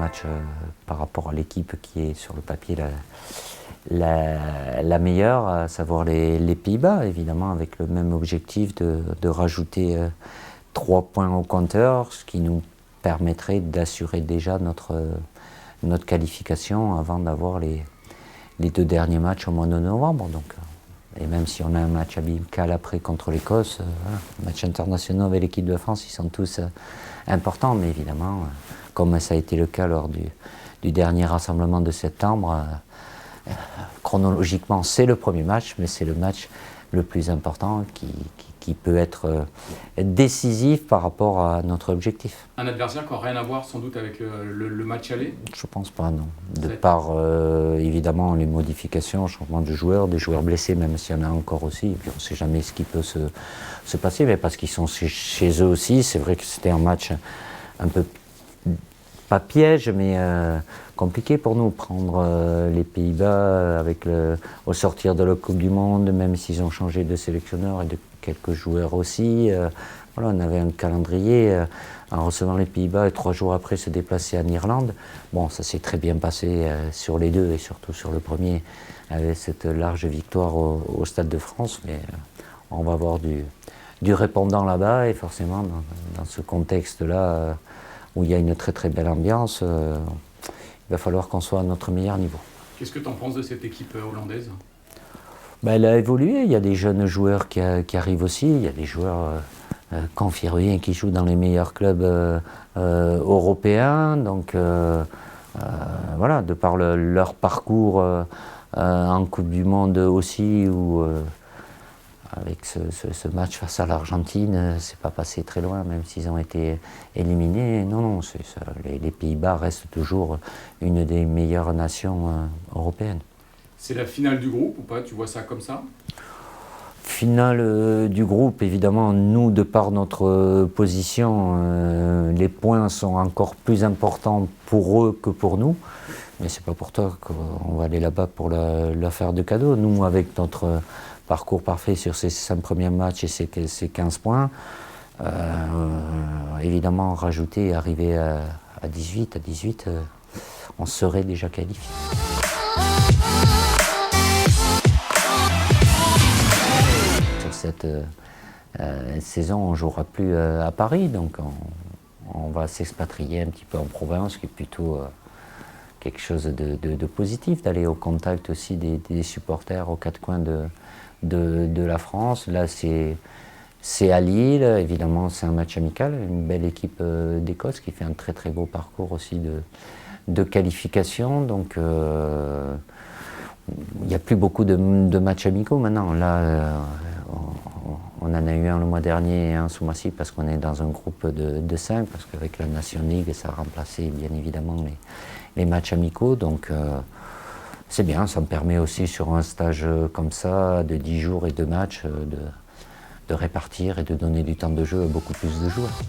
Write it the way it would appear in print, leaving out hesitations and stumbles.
match par rapport à l'équipe qui est sur le papier la meilleure, à savoir les Pays-Bas, évidemment, avec le même objectif de rajouter 3 points au compteur, ce qui nous permettrait d'assurer déjà notre qualification avant d'avoir les 2 derniers matchs au mois de novembre. Donc, et même si on a un match amical après contre l'Écosse, match international avec l'équipe de France, ils sont tous importants, mais évidemment, comme ça a été le cas lors du dernier rassemblement de septembre, chronologiquement c'est le premier match, mais c'est le match le plus important qui peut être décisif par rapport à notre objectif. Un adversaire qui n'a rien à voir sans doute avec le match aller? Je pense pas, non. De par évidemment les modifications, changement de joueurs, des joueurs blessés, même s'il y en a encore aussi, et puis on ne sait jamais ce qui peut se passer, mais parce qu'ils sont chez eux aussi, c'est vrai que c'était un match un peu, pas piège, mais compliqué pour nous, prendre les Pays-Bas au sortir de la Coupe du Monde, même s'ils ont changé de sélectionneur et de quelques joueurs aussi. Voilà, on avait un calendrier en recevant les Pays-Bas et 3 jours après se déplacer en Irlande. Bon, ça s'est très bien passé sur les 2 et surtout sur le premier, avec cette large victoire au Stade de France, mais on va avoir du répondant là-bas et forcément dans ce contexte-là où il y a une très très belle ambiance, il va falloir qu'on soit à notre meilleur niveau. Qu'est-ce que tu en penses de cette équipe hollandaise? Elle a évolué, il y a des jeunes joueurs qui arrivent aussi, il y a des joueurs confirmés qui jouent dans les meilleurs clubs européens, donc voilà, de par leur parcours en Coupe du Monde aussi, où avec ce match face à l'Argentine, c'est pas passé très loin, même s'ils ont été éliminés. Non, les Pays-Bas restent toujours une des meilleures nations européennes. C'est la finale du groupe ou pas? Tu vois ça comme ça? Finale du groupe, évidemment, nous, de par notre position, les points sont encore plus importants pour eux que pour nous. Mais c'est pas pour toi qu'on va aller là-bas pour leur faire de cadeaux. Nous, avec notre parcours parfait sur ces 5 premiers matchs et ces 15 points, évidemment, rajouter et arriver à 18, on serait déjà qualifié. Sur cette saison, on ne jouera plus à Paris, donc on va s'expatrier un petit peu en province, qui est plutôt quelque chose de positif, d'aller au contact aussi des supporters aux 4 coins de la France. Là, c'est à Lille, évidemment, c'est un match amical, une belle équipe d'Écosse qui fait un très très beau parcours aussi de qualification. Donc, il n'y a plus beaucoup de matchs amicaux maintenant. Là, on en a eu un le mois dernier et un ce mois-ci parce qu'on est dans un groupe de 5, parce qu'avec la Nation League, ça a remplacé bien évidemment les matchs amicaux. Donc, c'est bien, ça me permet aussi sur un stage comme ça, de 10 jours et 2 matchs, de répartir et de donner du temps de jeu à beaucoup plus de joueurs.